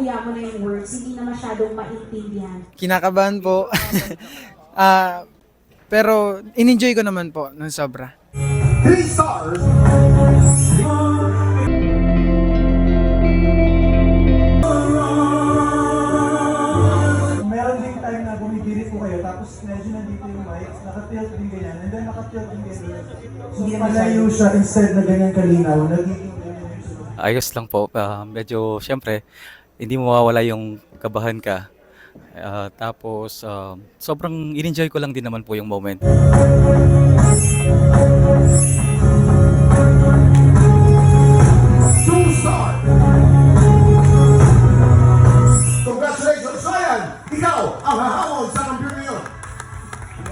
nangunguya mo na yung words, hindi na masyadong maintindihan? Kinakabahan po. Pero in-enjoy ko naman po ng sobra. 3 stars. Meron din time na bumibirit po kayo, tapos medyo nandito yung mic, nakatilt din ganyan, and then nakatilt din ganyan. So, malayo siya, instead na ganyan kalinaw, nagiging ganyan yung sunod. Ayos lang po. Medyo, syempre, hindi mawawala yung kabahan ka. Tapos, sobrang in-enjoy ko lang din naman po yung moment.